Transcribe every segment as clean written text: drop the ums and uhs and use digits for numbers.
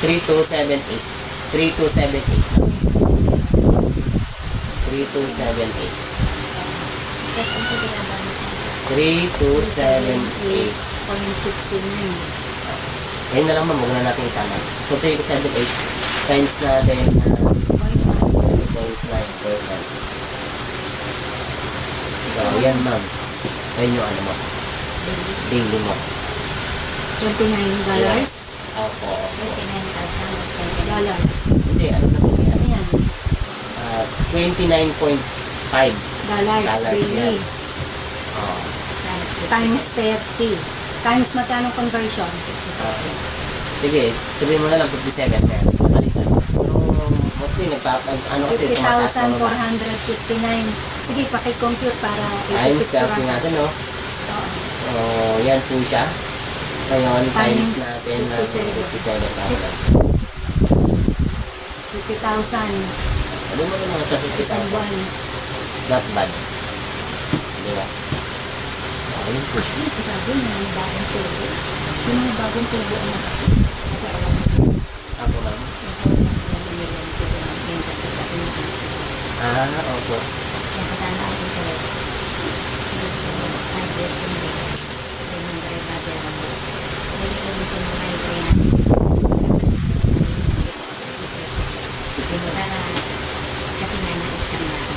3278. 3278. 3278. 3278. 0.69. Ayun na lang ma'am, huwag na natin itama. So 3278 times natin 0.9%. So yan ma'am. Ayun yung ano mo. Daily mo. $29. Opo. Dollars. Hindi, ano na po yan? Ano yan? 29.5 Dollars daily. yan. Oo. Times 30. Times magkano conversion? Sige, sabihin mo na lang 57 na yan. So, balikan. Mostly, ano kasi, tumataas na ba? 50,459. Sige, paki-compute para Times, calculate natin, no? Oo. So, yan po siya. Ngayon, times Times natin ng 57,000. 50,000 Ano mo naman sa isang 50,000? buwan. Not bad. Di ba? So, ayun po siya. Ay, grabe na yung bagong tubo. Yung mga bagong tubo na kasi Ako ma'am. Opo. yung kasama ang interest. 5 years yung dito. Yung mga babayaran mo. Hindi ko nito mo kayo kaya. Sige ma'am. Para kasi nga na-scam na ako.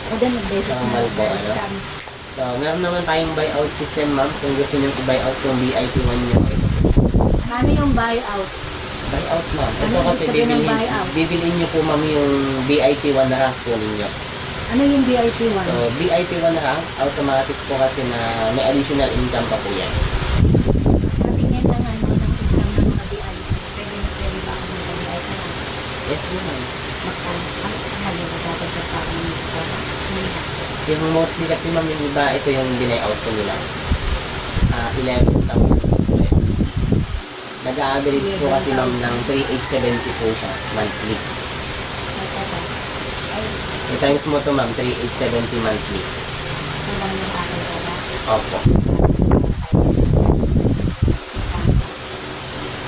Ako din mag-beses na Normal po, ano? scam. So, meron naman tayong buyout system ma'am. Kung gusto nyo i-buyout yung BIP1 nyo. Ano yung buyout? Buyout ma'am. Ito Ano kasi ibig sabihin ng buyout? bibilin nyo po ma'am yung BIP1 na rank po ninyo. Ano yung BIP1? So, BIP1 rank, automatic po kasi na may additional income pa po yan. Patingin lang ano ng income ng mga BI. Pwede ba ako sa BI ka lang? Yes ma'am. Magkano? Ang halin na dapat na parang Yung mostly kasi ma'am yung iba, ito yung binayout ko nila. 11,000 po ulit. Nag-average po kasi ma'am ng 3,870 po siya monthly. I-times mo to ma'am, 3,870 monthly. Walang yung akin ko ba? Opo.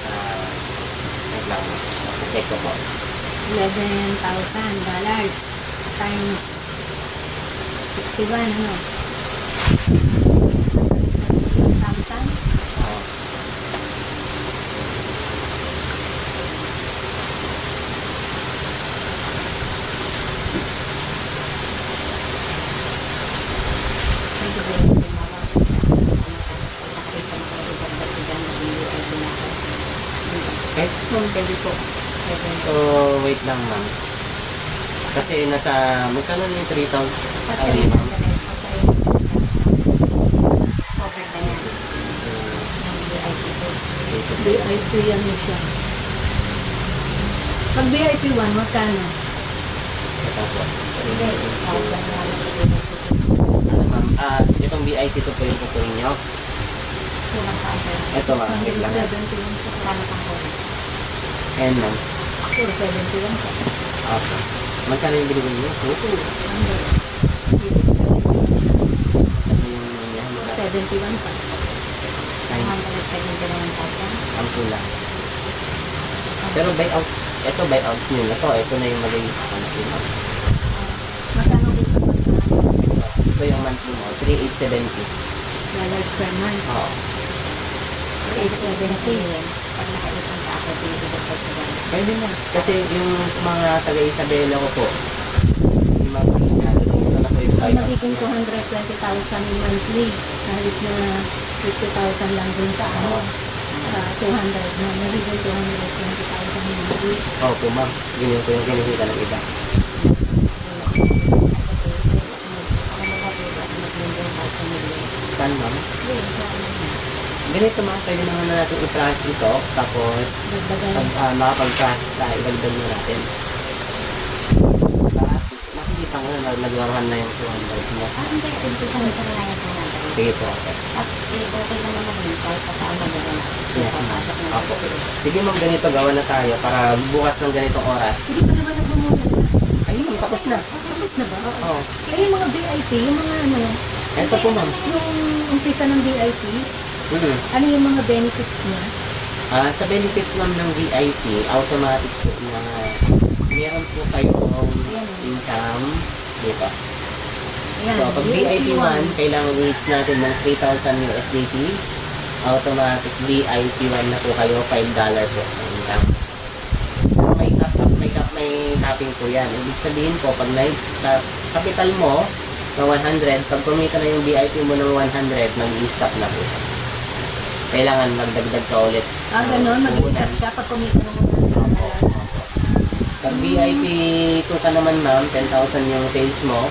Wait lang. Check ko po. $11,000 times 61, ano? 1,000? Oo. Pwede ba yung tumawa ko sa nakakita mo kayo dagdag-dagan na BUI binaka? Okay, ma'am, pwede po. So, wait lang ma'am. Kasi nasa, magkano na yung 3,000? Ay, ma'am. BIP yan mo siya. Pag BIP 1, magkano? Ito po. Ano ma'am, itong BIP ito po yung pupunin nyo. Ito ma'am, wait lang. 671 Ayan ma'am. 471 pa. Okay. Magkano yung binigay nyo? Oo. Ano yung yan? 71 pa. Ay, 100 ang pula. Pero buyouts, ito buyouts nyo na to. Ito na yung magiging accounts nyo ma'am. Magkano dito Ito yung monthly mo, 3,870. dollars per month? Oo. 870. Pag nakaisang ka ako, binibigay ko sa ganun. Pwede na. Kasi yung mga taga-Isabela ko po, yung mga pinagkala, ito na po yung Ay, buyouts magiging nyo. 220,000 monthly. Kahit na 50,000 lang dun sa ano, sa 200 na. Magiging 220,000 monthly. Opo ma'am, ganyan po yung kinikita ng iba. Saan ma'am? Ganito ma'am, pwede naman na natin i-practice ito. Tapos, pag makapag-practice tayo, ibagdag na natin. Practice, makikita ko na nag-1 na yung 200 mo. Hindi. Ito siya may karanayan ko na. Sige po, okay. At okay naman ako yun. Kahit pa saan magagawa. Yes ma'am. Opo. Sige ma'am, ganito gawa na tayo para bukas ng ganitong oras. Sige, paliwanag mo muna. Ayun ma'am, tapos na. Tapos na ba? Oo. Eh, yung mga VIP, yung mga ano, Ito po ma'am. yung umpisa ng VIP, ano yung mga benefits niya? Sa benefits ma'am ng VIP, automatic po na meron po kayong income dito. Ayan, So, pag VIP 1, kailangan needs natin ng 3,000 USDT. Automatic VIP 1 na po kayo, $5 po ang income. Pero may capping po yan. Ibig sabihin po, pag sa capital mo na 100, pag kumita na yung VIP mo ng 100, mag-i-stop na po siya. Kailangan magdagdag ka ulit. Ganun, mag-stop siya pag kumita ng $100. Pag VIP 2 ka naman ma'am, 10,000 yung sales mo.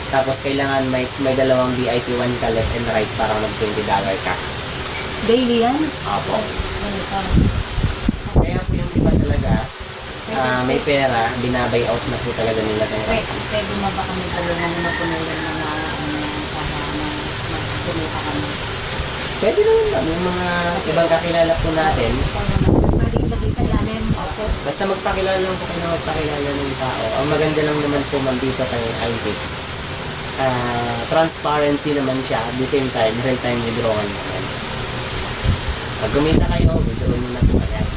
Tapos kailangan may dalawang VIP 1 ka left and right para mag $20 ka. Daily yan? Apo. Ganito. Kaya po yung iba talaga, may pera, binabay out na po talaga nila ng Pwede mo ba kami tulungan na mapunulan ng mga para magpumita kami? Pwede naman ma'am, yung mga ibang kakilala po natin. Pwede ilagay sa ilalim. Basta magpakilala lang po kayo na magpakilala ng tao. Ang maganda lang naman po ma'am dito kay iFix. Transparency naman siya. At the same time, real-time withdrawal naman. Pag kumita kayo, withdraw nyo na po agad.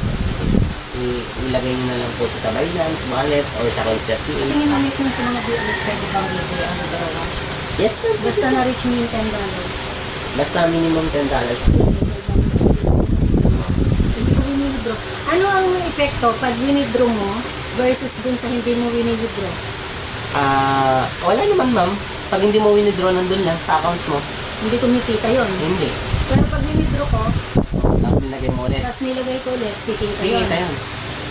Ilagay nyo na lang po sa Binance, wallet, or sa Coinstep Tingin PH. namin kung sa mga BLF pwede bang bibili ang dalawa. Yes ma'am. Basta na-reach mo yung $10. Basta minimum $10. Hindi ko wini-withdraw. Ano ang epekto pag wini-withdraw mo versus dun sa hindi mo wini-withdraw? Wala naman ma'am. Pag hindi mo withdraw, nandun lang sa accounts mo. Hindi kumikita yun. Hindi. Pero pag wini-withdraw ko, Tapos nilagay mo ulit. tapos nilagay ko ulit, kikita yun. Kikita yan.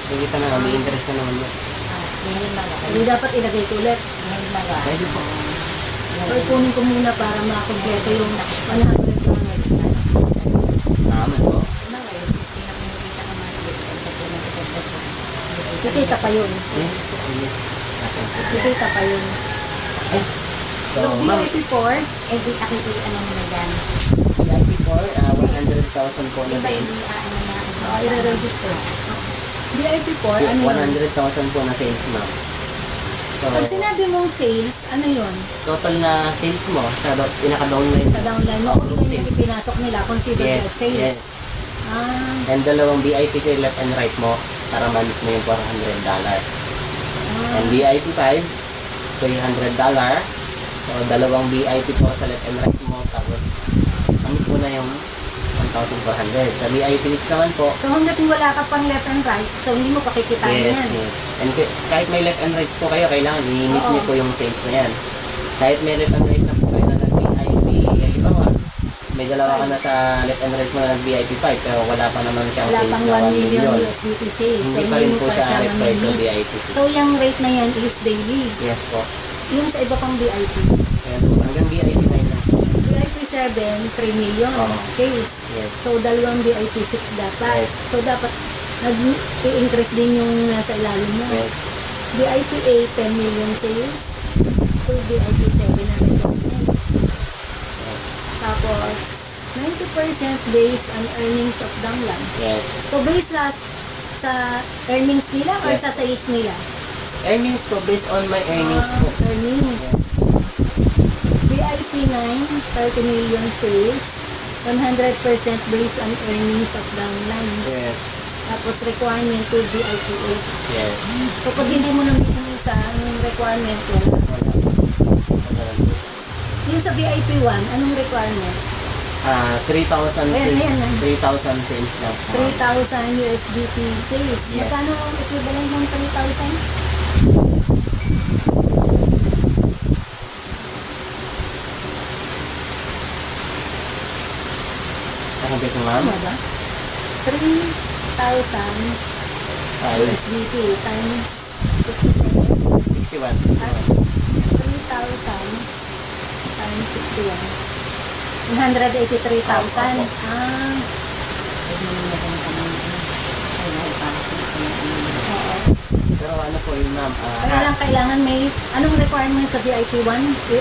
Kikita na, may interest na naman yun. Ngayon lang ako. Hindi dapat ilagay ko ulit. Ngayon lang ako. Pwede po. Or kunin ko muna para makakompleto yung $100. Naman po. Kikita pa yun. Yes po. Yes. Kikita pa yun. So, So, ma'am, VIP4, Hindi akikita ano mo na dyan. VIP4, 100,000 po na Iba yung sales. ano na. i-register. VIP4, ano yun? 100,000 po na sales, ma'am. So, Pag sinabi mong sales, ano yun? total na sales mo sa pinaka-downline. Sa downline mo, Oo, kung ilan yung sales. ipinasok nila, considered Yes, as sales. yes. Ah, And dalawang VIP kayo left and right mo para manit mo yung $400. And VIP 5, $300. So, dalawang VIP po sa left and right mo. Tapos, manit mo na yung 1,400. Sa VIP 6 naman po, so hanggat wala ka pang left and right, so hindi mo pakikitain yes, yan. yes. And kahit may left and right po kayo, kailangan i-hit Oo. niyo po yung sales na yan. Kahit may left and right na po kayo na nag-VIP, halimbawa, may dalawa ka na sa left and right mo na nag-VIP 5, pero wala pa naman siyang Wala sales pang na 1 1 million million. USDT sales. So Hindi pa hindi rin mo po pa siya siya required to mamimit. VIP 6. So yung rate na yan is daily. Yes po. Yung sa iba pang VIP. Kaya po, hanggang VIP 9 lang. VIP 7, 3 million Oo. sales. Yes. So dalawang VIP 6 dapat. Yes. So dapat nag-i-increase din yung nasa ilalim mo. Yes. VIP 8, 10 million sales. So VIP 7 na requirement. Tapos 90% based on earnings of downlines. Yes. So based sa earnings nila or Yes. sa sales nila? Earnings po, based on my earnings po. Earnings. VIP 9, 30 million sales. 100% based on earnings of downlines. Yes. Tapos requirement to VIP 8. Yes. So pag hindi mo na-meet yung isang requirement, wala. Wala. Yung sa VIP 1, anong requirement? 3,000 Ayan, sales. ayan, ayan. 3,000 sales lang. 3,000 USDT sales. Yes. Magkano ang equivalent ng 3,000? Sabi ko ma'am, Tama ba? 3,000 ayun. USDT times 57. 61. 3,000 times 61. 183,000. Opo. Pwede mo na kami kami. Ay, para Oo. Pero ano po yun ma'am, Kaya lang kailangan may, anong requirement sa VIP 1?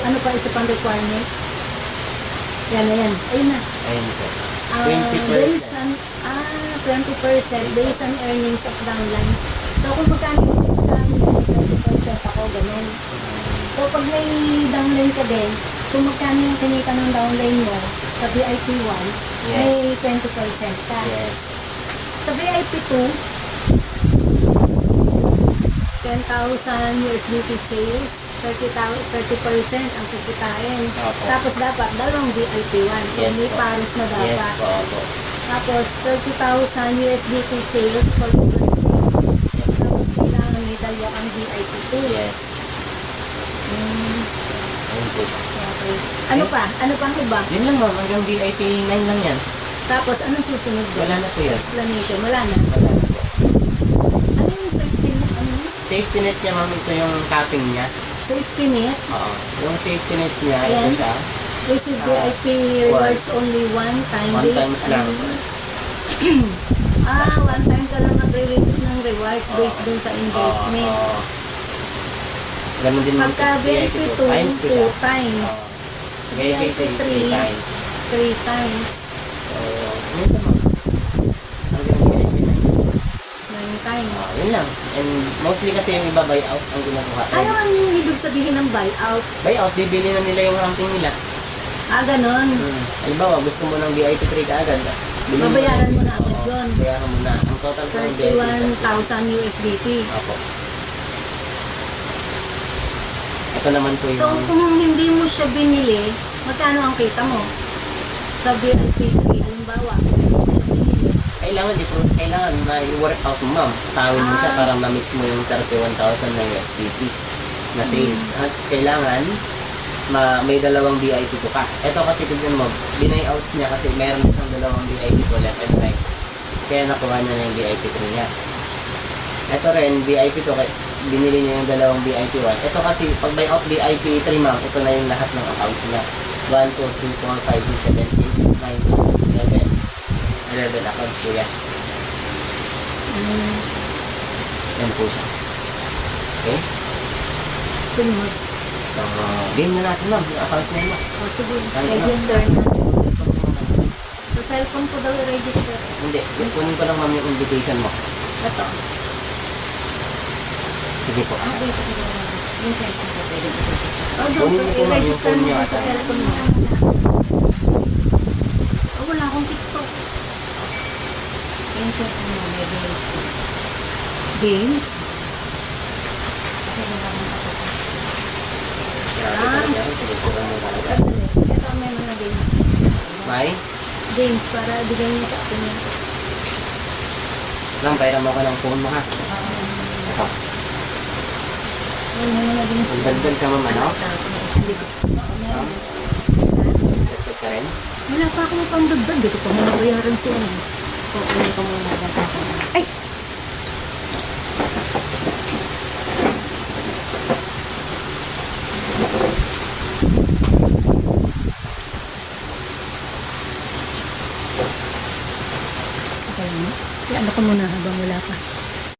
Ano pa isa pang requirement? Yan na yan. Ayun na. ayun po. 20%. Based on, 20% based on earnings of downlines. So kung magkano yung 20% ako, ganun. So pag may downline ka din, kung magkano yung kinita ng downline mo sa VIP 1, Yes. may 20% ka. Yes. Sa VIP 2, 10,000 USDT sales, 30% ang kikitain. Opo. Tapos dapat dalawang VIP 1. So Yes may po. pares na dapat. Yes po, opo. Tapos 30,000 USDT sales, 40%. Tapos kailangan may dalawa kang VIP 2. Yes. Ayun po. Okay. Ano pa? Ano pang iba? Yun lang ma'am, hanggang VIP 9 lang yan. Tapos anong susunod doon? Wala na po yan. Explanation. Wala na. Wala na po. Ano yung safety net? Ano? Safety net niya ma'am, ito yung capping niya. Safety net? Oo. Yung safety net niya, ito Ayan. siya. Receive VIP rewards only one time. One based times lang. One time ka lang magre-receive ng rewards based dun sa investment. Oo. Ganun din ma'am Pagka sa VIP 2, times ko 2 siya. times. VIP 3 times. 3 times. So, yun lang ma'am. Hanggang VIP 9. 9 times. Yun lang. And mostly kasi yung iba buyout ang ginagawa. Ano ang ibig sabihin ng buyout? Buyout, bibili na nila yung ramping nila. Ganon. Halimbawa, gusto mo ng VIP 3 kaagad. Bilhin mo Babayaran na- mo na agad Oo, yun. bayaran mo na. Ang total ko ng VIP 31,000 USDT. Opo. Ito naman po yung... So, kung hindi mo siya binili, magkano ang kita mo? Sa VIP 3, halimbawa, hindi mo siya binili. Kailangan na i-work out mo ma'am. Tawin mo siya para ma-mix mo yung 31,000 na USDT na sales. At kailangan may dalawang VIP ko ka. Ito kasi tignan mo, binayouts niya kasi meron siyang dalawang VIP ko left and right. Kaya nakuha niya na yung VIP 3 niya. Ito rin, VIP to, binili niya yung dalawang VIP 1. Ito kasi, pag buyout VIP 3 ma'am, ito na yung lahat ng accounts niya. 1, 2, 3, 4, 5, 6, 7, 8, 9, 10, 11. 11 accounts po yan. Yan po siya. Okay? Sunod. So, game na natin ma'am, yung accounts na yun ma'am. O, sige. Ano Register na? na. Sa cellphone ko daw i-register. Hindi, kunin ko lang ma'am yung invitation mo. Ito. Sige po. Dito. Yung cellphone ko pwede ko. Kunin mo po, ma'am, yung I-register phone mo niya. sa cellphone mo. Wala akong TikTok. Yung cellphone mo, may games ko. Games? Kasi wala akong kapatid. Sandali. Ito may mga games. May? Games para bigyan niyo sa akin yan. Lang, pairam ako ng phone mo ha. Ito. May mga games. Magdagdag ka ma'am, ano? Hindi ko. Ma'am? Magdagdag ka rin? Wala pa akong pambagdag. Dito pa mga bayaran siya. Kukunin ko muna data ko. Ay! Okay, ano ko muna habang wala pa.